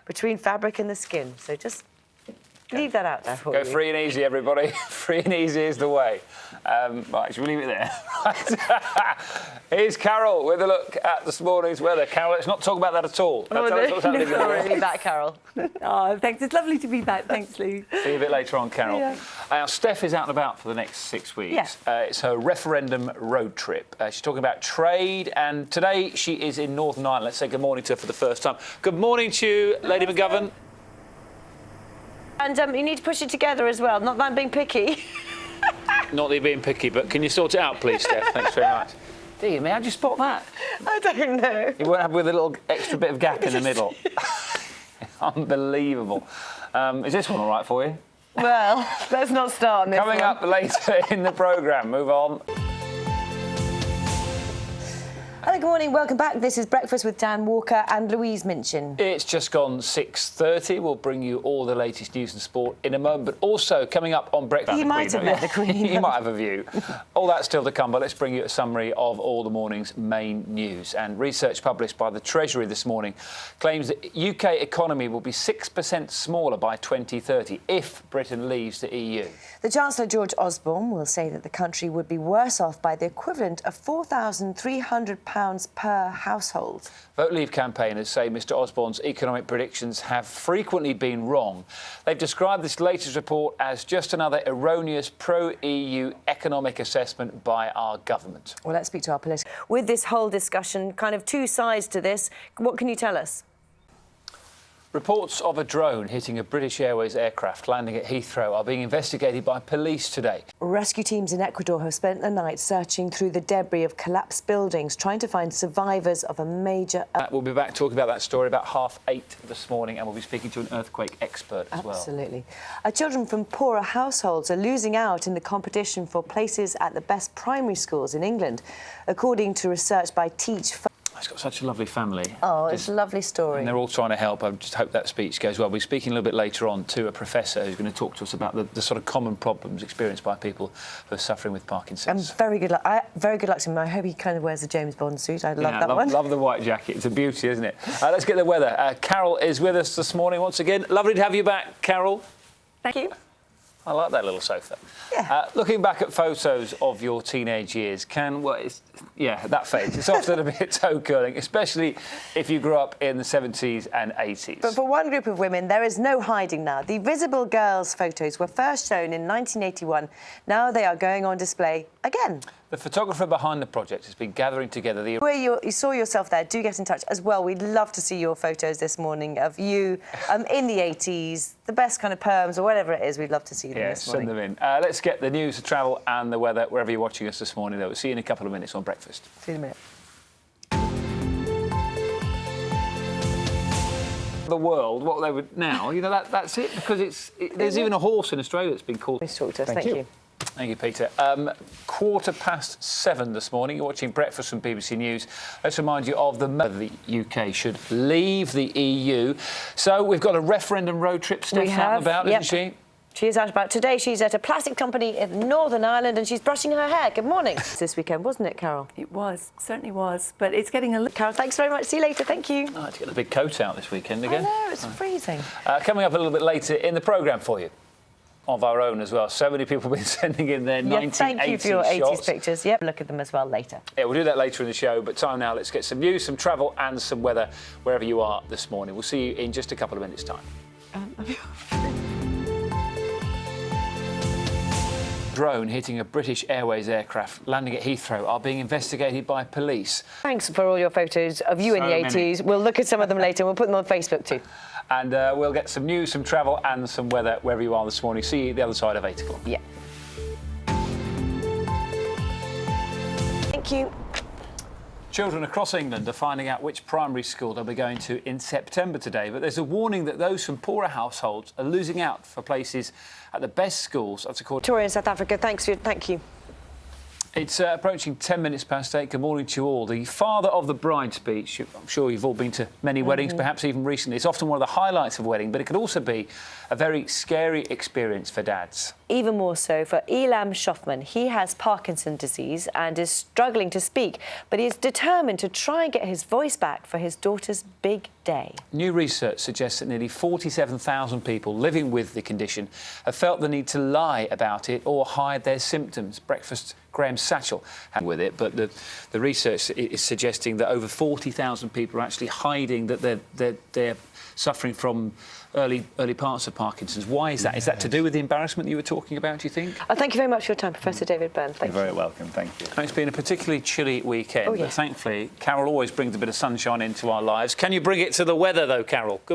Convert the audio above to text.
between fabric and the skin. So just leave that out there for you. Go free and easy, everybody. Free and easy is the way. Right, should we leave it there? Right. Here's Carol with a look at this morning's weather. Carol, let's not talk about that at all. Oh, Tell us what's happening in the world. Be back, Carol. Oh, thanks. It's lovely to be back. Thanks, Lou. See you a bit later on, Carol. Yeah. Now, Steph is out and about for the next 6 weeks. Yeah. It's her referendum road trip. She's talking about trade, and today she is in Northern Ireland. Let's say good morning to her for the first time. Good morning to you, Lady McGovern. And you need to push it together as well. Not that I'm being picky. Not that you're being picky, but can you sort it out, please, Steph? Thanks very much. Dear me, how'd you spot that? I don't know. You weren't happy with a little extra bit of gap in the middle. Unbelievable. Is this one all right for you? Well, let's not start on this Coming one. up later in the programme. Move on. Hello, good morning. Welcome back. This is Breakfast with Dan Walker and Louise Minchin. It's just gone 6:30. We'll bring you all the latest news and sport in a moment, but also coming up on Breakfast. You might have met the Queen. You might have a view. All that's still to come, but let's bring you a summary of all the morning's main news. And research published by the Treasury this morning claims that UK economy will be 6% smaller by 2030 if Britain leaves the EU. The Chancellor, George Osborne, will say that the country would be worse off by the equivalent of £4,300 per household. Vote Leave campaigners say Mr Osborne's economic predictions have frequently been wrong. They've described this latest report as just another erroneous pro-EU economic assessment by our government. Well, let's speak to our political... With this whole discussion, kind of two sides to this, what can you tell us? Reports of a drone hitting a British Airways aircraft landing at Heathrow are being investigated by police today. Rescue teams in Ecuador have spent the night searching through the debris of collapsed buildings, trying to find survivors of a major... We'll be back talking about that story about 8:30 this morning, and we'll be speaking to an earthquake expert as well. Absolutely. Children from poorer households are losing out in the competition for places at the best primary schools in England, according to research by Teach... He's got such a lovely family. Oh, it's a lovely story. And they're all trying to help. I just hope that speech goes well. We're speaking a little bit later on to a professor who's going to talk to us about the sort of common problems experienced by people who are suffering with Parkinson's. Very good luck. Very good luck to him. I hope he kind of wears a James Bond suit. I love that one. Love the white jacket. It's a beauty, isn't it? Let's get the weather. Carol is with us this morning once again. Lovely to have you back, Carol. Thank you. I like that little sofa. Yeah. Looking back at photos of your teenage years, that phase. It's often a bit toe-curling, especially if you grew up in the 70s and 80s. But for one group of women, there is no hiding now. The Visible Girls photos were first shown in 1981. Now they are going on display again. The photographer behind the project has been gathering together the... Where you saw yourself there, do get in touch as well. We'd love to see your photos this morning of you in the 80s, the best kind of perms or whatever it is. We'd love to see them this morning. Send them in. Let's get the news, the travel and the weather wherever you're watching us this morning. Though. We'll see you in a couple of minutes on Breakfast. See you in a minute. The world, what they would now, that's it, because there's even a horse in Australia that's been called... Please talk to us. Thank you. Thank you, Peter. 7:15 this morning. You're watching Breakfast from BBC News. Let's remind you of the UK should leave the EU. So we've got a referendum road trip. Steph's out and about, isn't she? She is out about today. She's at a plastic company in Northern Ireland and she's brushing her hair. Good morning. This weekend, wasn't it, Carol? It was, certainly was, but it's getting a little... Carol, thanks very much. See you later. Thank you. I had to get the big coat out this weekend again. I know, it's freezing. Coming up a little bit later in the programme for you. Of our own as well. So many people have been sending in their 1980s thank you for your 80s shots. pictures. Yep, look at them as well later. Yeah, we'll do that later in the show, but time now, let's get some news, some travel and some weather wherever you are this morning. We'll see you in just a couple of minutes' time. Drone hitting a British Airways aircraft landing at Heathrow are being investigated by police. Thanks for all your photos of you in the 80s. We'll look at some of them later and we'll put them on Facebook too. And we'll get some news, some travel and some weather wherever you are this morning. See you the other side of 8 o'clock. Yeah. Thank you. Children across England are finding out which primary school they'll be going to in September today, but there's a warning that those from poorer households are losing out for places at the best schools. That's according to... Victoria in South Africa, thank you. It's approaching 10 minutes past 8. Good morning to you all. The father of the bride speech. I'm sure you've all been to many weddings, perhaps even recently. It's often one of the highlights of a wedding, but it could also be a very scary experience for dads. Even more so for Elam Schoffman. He has Parkinson's disease and is struggling to speak, but he's determined to try and get his voice back for his daughter's big day. New research suggests that nearly 47,000 people living with the condition have felt the need to lie about it or hide their symptoms. Breakfast Graham Satchell had with it, but the research is suggesting that over 40,000 people are actually hiding that they're suffering from early parts of Parkinson's. Why is that? Yes. Is that to do with the embarrassment you were talking about, do you think? Thank you very much for your time, Professor David Byrne. Thank you. You're very welcome, thank you. It's been a particularly chilly weekend, but thankfully Carol always brings a bit of sunshine into our lives. Can you bring it to the weather though, Carol? Good